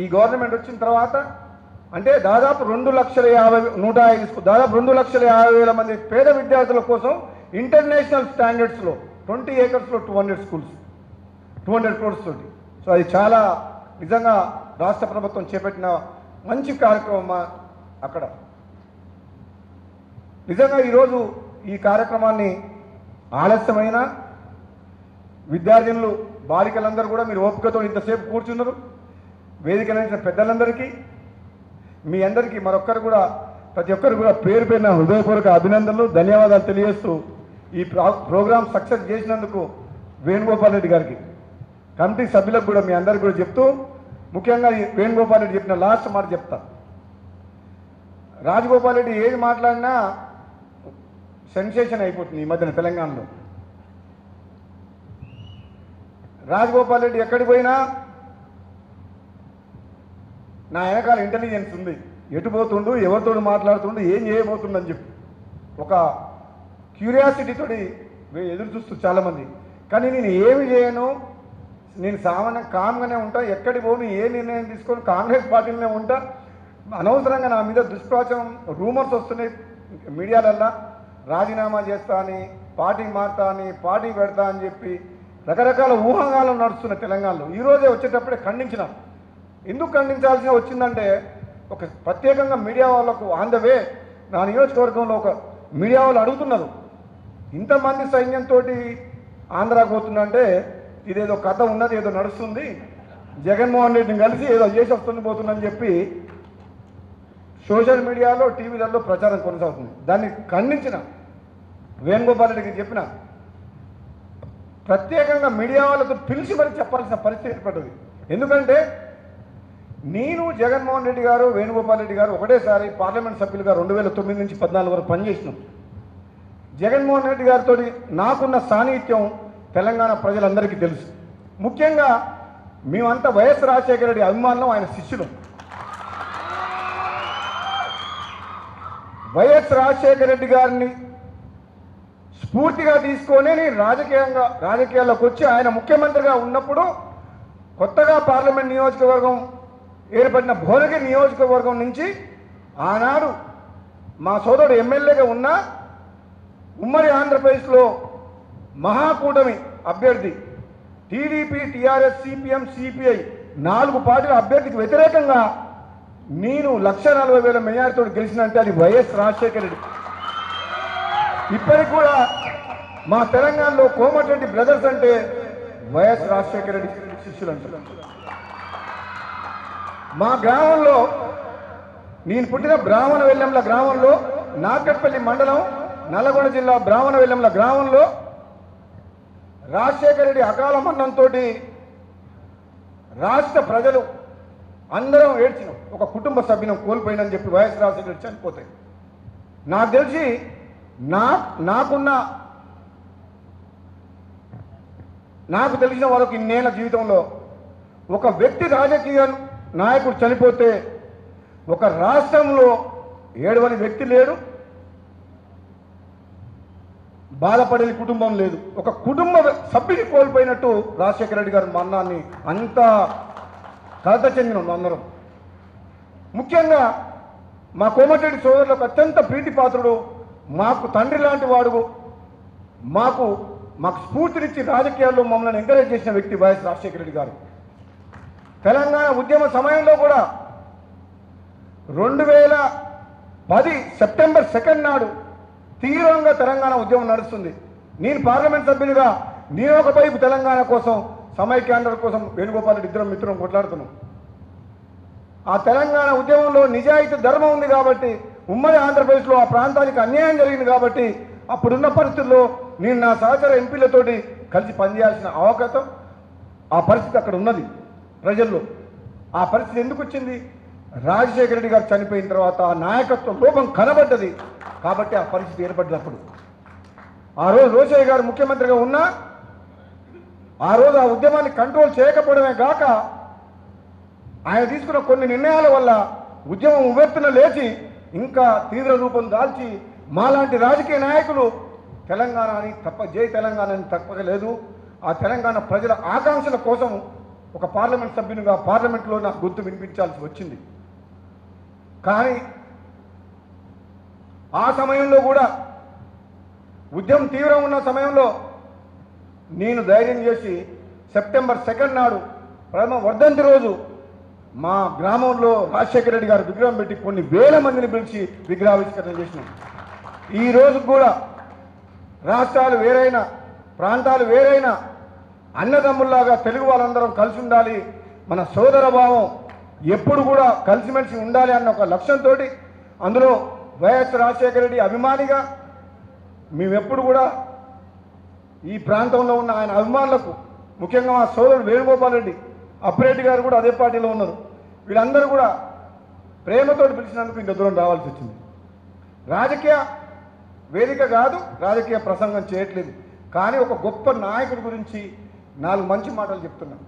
ఈ గవర్నమెంట్ వచ్చిన తర్వాత అంటే దాదాపు 2,50,000 మంది పేద విద్యార్థుల కోసం ఇంటర్నేషనల్ స్టాండర్డ్స్లో 20 ఏకర్స్లో 200 స్కూల్స్ 200 crores తోటి. సో అది చాలా నిజంగా రాష్ట్ర ప్రభుత్వం చేపట్టిన మంచి కార్యక్రమం అక్కడ. నిజంగా ఈరోజు ఈ కార్యక్రమాన్ని ఆలస్యమైన విద్యార్థినులు బాలికలందరూ కూడా మీరు ఓపికతో ఇంతసేపు కూర్చున్నారు. వేదిక నుంచి పెద్దలందరికీ మీ అందరికీ ప్రతి ఒక్కరు కూడా పేరు పేరున హృదయపూర్వక అభినందనలు ధన్యవాదాలు తెలియజేస్తూ ఈ ప్రోగ్రాం సక్సెస్ చేసినందుకు వేణుగోపాల్ రెడ్డి గారికి కమిటీ సభ్యులకు కూడా మీ అందరికీ కూడా చెప్తూ ముఖ్యంగా వేణుగోపాల్ రెడ్డి చెప్పిన లాస్ట్ మాట చెప్తా. రాజగోపాల్ రెడ్డి ఏది మాట్లాడినా సెన్సేషన్ అయిపోతుంది ఈ మధ్యన తెలంగాణలో. రాజగోపాల్ రెడ్డి ఎక్కడికి పోయినా నా వెనకాల ఇంటెలిజెన్స్ ఉంది, ఎటు పోతుండు, ఎవరితో మాట్లాడుతుండు, ఏం చేయబోతుండని చెప్పి ఒక క్యూరియాసిటీతోటి ఎదురు చూస్తూ చాలామంది. కానీ నేను ఏమి చేయను, నేను సామాన్యంగా కామ్గానే ఉంటా, ఎక్కడికి పోను, ఏ నిర్ణయం తీసుకొని కాంగ్రెస్ పార్టీలోనే ఉంటా. అనవసరంగా నా మీద దుష్ప్రచారం రూమర్స్ వస్తున్నాయి మీడియాలల్లో, రాజీనామా చేస్తా అని, పార్టీ మారుతా అని, పార్టీ పెడతా అని చెప్పి రకరకాల ఊహాగాలు నడుస్తున్నాయి తెలంగాణలో. ఈరోజే వచ్చేటప్పుడే ఖండించిన. ఎందుకు ఖండించాల్సి వచ్చిందంటే ఒక ప్రత్యేకంగా మీడియా వాళ్ళకు ఆన్ ద వే నా నియోజకవర్గంలో ఒక మీడియా వాళ్ళు అడుగుతున్నారు, ఇంతమంది సైన్యంతో ఆంధ్రాకు పోతుందంటే ఇదేదో కథ ఉన్నది, ఏదో నడుస్తుంది, జగన్మోహన్ రెడ్డిని కలిసి ఏదో చేసి వస్తుంది పోతుందని చెప్పి సోషల్ మీడియాలో టీవీలలో ప్రచారం కొనసాగుతుంది. దాన్ని ఖండించిన వేణుగోపాల్ రెడ్డికి చెప్పిన, ప్రత్యేకంగా మీడియా వాళ్ళతో పిలిచి మరి చెప్పాల్సిన పరిస్థితి ఏర్పడ్డది. ఎందుకంటే నేను జగన్మోహన్ రెడ్డి గారు వేణుగోపాల్ రెడ్డి గారు ఒకటేసారి పార్లమెంట్ సభ్యులుగా 2009 నుంచి 14 వరకు పనిచేసినాం. జగన్మోహన్ రెడ్డి గారితో నాకున్న సాన్నిహిత్యం తెలంగాణ ప్రజలందరికీ తెలుసు. ముఖ్యంగా మేమంతా వైఎస్ రాజశేఖర రెడ్డి అభిమానులం, ఆయన శిష్యులు. వైఎస్ రాజశేఖర రెడ్డి గారిని స్ఫూర్తిగా తీసుకొని నేను రాజకీయాల్లోకి వచ్చి ఆయన ముఖ్యమంత్రిగా ఉన్నప్పుడు కొత్తగా పార్లమెంట్ నియోజకవర్గం ఏర్పడిన భువనగిరి నియోజకవర్గం నుంచి ఆనాడు మా సోదరుడు ఎమ్మెల్యేగా ఉన్న ఉమ్మడి ఆంధ్రప్రదేశ్లో మహాకూటమి అభ్యర్థి టీడీపీ, టీఆర్ఎస్, సిపిఎం, సిపిఐ 4 పార్టీల అభ్యర్థికి వ్యతిరేకంగా నేను 1,40,000 మెజారిటీతో గెలిచినంటే అది వైఎస్ రాజశేఖర రెడ్డి. ఇప్పటికి కూడా మా తెలంగాణలో కోమటిరెడ్డి బ్రదర్స్ అంటే వైఎస్ రాజశేఖర రెడ్డి శిష్యులు అంటారు. మా గ్రామంలో నేను పుట్టిన బ్రాహ్మణ వెల్లెంల గ్రామంలో నాకట్పల్లి మండలం నల్లగొండ జిల్లా బ్రాహ్మణ వెల్లెంల గ్రామంలో రాజశేఖర రెడ్డి అకాల మరణంతో రాష్ట్ర ప్రజలు అందరం ఏడ్చినాం. ఒక కుటుంబ సభ్యునం కోల్పోయిందని చెప్పి వైఎస్ రాజశేఖర రెడ్డి చనిపోతే నాకు తెలిసి నాకు తెలిసిన వరకు ఇన్నేళ్ల జీవితంలో ఒక వ్యక్తి రాజకీయ నాయకుడు చనిపోతే ఒక రాష్ట్రంలో ఏడవని వ్యక్తి లేడు, బాధపడని కుటుంబం లేదు. ఒక కుటుంబ సభ్యుని కోల్పోయినట్టు రాజశేఖర రెడ్డి గారి మరణాన్ని అంత కలత చెందిన అందరం. ముఖ్యంగా మా కోమటిరెడ్డి సోదరులకు అత్యంత ప్రీతిపాత్రుడు, మాకు తండ్రి లాంటి వాడు, మాకు స్ఫూర్తినిచ్చి రాజకీయాల్లో మమ్మల్ని ఎంకరేజ్ చేసిన వ్యక్తి వైఎస్ రాజశేఖర రెడ్డి గారు. తెలంగాణ ఉద్యమ సమయంలో కూడా 2010 సెప్టెంబర్ 2 నాడు తీవ్రంగా తెలంగాణ ఉద్యమం నడుస్తుంది. నేను పార్లమెంట్ సభ్యునిగా నేను ఒకవైపు తెలంగాణ కోసం సమైక్యాంధ్ర కోసం వేణుగోపాల్ రెడ్డి ఇద్దరం మిత్రం కొట్లాడుతున్నాం. ఆ తెలంగాణ ఉద్యమంలో నిజాయితీ ధర్మం ఉంది కాబట్టి, ఉమ్మడి ఆంధ్రప్రదేశ్లో ఆ ప్రాంతానికి అన్యాయం జరిగింది కాబట్టి అప్పుడున్న పరిస్థితుల్లో నేను నా సహచర ఎంపీలతోటి కలిసి పనిచేయాల్సిన అవకాశం, ఆ పరిస్థితి అక్కడ ఉన్నది ప్రజల్లో. ఆ పరిస్థితి ఎందుకు వచ్చింది? రాజశేఖర రెడ్డి గారు చనిపోయిన తర్వాత ఆ నాయకత్వ లోపం కనబడ్డది కాబట్టి ఆ పరిస్థితి ఏర్పడ్డప్పుడు ఆ రోజు రోషయ్య గారు ముఖ్యమంత్రిగా ఉన్నా ఆ రోజు ఆ ఉద్యమాన్ని కంట్రోల్ చేయకపోవడమే గాక ఆయన తీసుకున్న కొన్ని నిర్ణయాల వల్ల ఉద్యమం ఉవ్వెత్తున లేచి ఇంకా తీవ్ర రూపం దాల్చి మాలాంటి రాజకీయ నాయకులు తెలంగాణ అని జై తెలంగాణ అని తప్పక లేదు. ఆ తెలంగాణ ప్రజల ఆకాంక్షల కోసం ఒక పార్లమెంట్ సభ్యునిగా పార్లమెంట్లో నాకు గొంతు వినిపించాల్సి వచ్చింది. కానీ ఆ సమయంలో కూడా ఉద్యమం తీవ్రం ఉన్న సమయంలో నేను ధైర్యం చేసి సెప్టెంబర్ 2 నాడు ప్రథమ వర్ధంతి రోజు మా గ్రామంలో రాజశేఖర రెడ్డి గారు విగ్రహం పెట్టి కొన్ని వేల మందిని పిలిచి విగ్రహావిష్కరణ చేసినాం. ఈ రోజు కూడా రాష్ట్రాలు వేరైనా ప్రాంతాలు వేరైనా అన్నదమ్ముల్లాగా తెలుగు వాళ్ళందరం కలిసి ఉండాలి, మన సోదర భావం ఎప్పుడు కూడా కలిసిమెలిసి ఉండాలి అన్న ఒక లక్ష్యంతో అందులో వైఎస్ రాజశేఖర రెడ్డి అభిమానిగా మేమెప్పుడు కూడా ఈ ప్రాంతంలో ఉన్న ఆయన అభిమానులకు, ముఖ్యంగా మా సోదరుడు వేణుగోపాల్ రెడ్డి అప్పిరెడ్డి గారు కూడా అదే పార్టీలో ఉన్నారు, వీళ్ళందరూ కూడా ప్రేమతో పిలిచినందుకు ఇంత దూరం రావాల్సి వచ్చింది. రాజకీయ వేదిక కాదు, రాజకీయ ప్రసంగం చేయట్లేదు, కానీ ఒక గొప్ప నాయకుడి గురించి 4 మంచి మాటలు చెప్తున్నాను.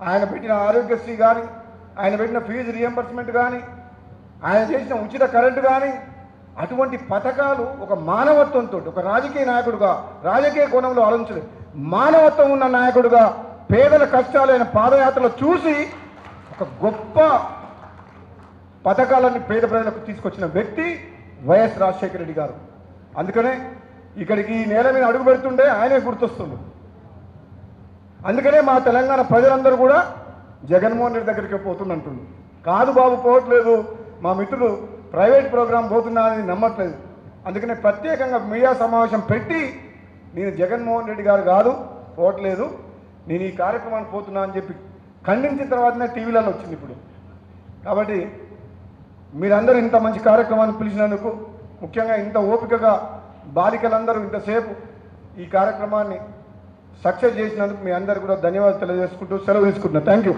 ఆయన పెట్టిన ఆరోగ్యశ్రీ కానీ, ఆయన పెట్టిన ఫీజు రియంబర్స్మెంట్ కానీ, ఆయన చేసిన ఉచిత కరెంటు కానీ, అటువంటి పథకాలు ఒక మానవత్వంతో, ఒక రాజకీయ నాయకుడుగా రాజకీయ కోణంలో ఆలోచించలేదు, మానవత్వం ఉన్న నాయకుడుగా పేదల కష్టాలైన పాదయాత్రలు చూసి ఒక గొప్ప పథకాలన్నీ పేద ప్రజలకు తీసుకొచ్చిన వ్యక్తి వైఎస్ రాజశేఖర రెడ్డి గారు. అందుకనే ఇక్కడికి ఈ నేల మీద అడుగు పెడుతుండే ఆయనే గుర్తొస్తుంది. అందుకనే మా తెలంగాణ ప్రజలందరూ కూడా జగన్మోహన్ రెడ్డి దగ్గరికి పోతుందంటుంది. కాదు బాబు పోవట్లేదు, మా మిత్రులు ప్రైవేట్ ప్రోగ్రాం పోతున్నా అని నమ్మట్లేదు. అందుకనే ప్రత్యేకంగా మీడియా సమావేశం పెట్టి నేను జగన్మోహన్ రెడ్డి గారు కాదు పోవట్లేదు, నేను ఈ కార్యక్రమానికి పోతున్నా అని చెప్పి ఖండించిన తర్వాతనే టీవీలలో వచ్చింది ఇప్పుడు. కాబట్టి మీరందరూ ఇంత మంచి కార్యక్రమాన్ని పిలిచినందుకు, ముఖ్యంగా ఇంత ఓపికగా బాలికలందరూ ఇంతసేపు ఈ కార్యక్రమాన్ని సక్సెస్ చేసినందుకు మీ అందరూ కూడా ధన్యవాదాలు తెలియజేసుకుంటూ సెలవు తీసుకుంటున్నా. Thank you.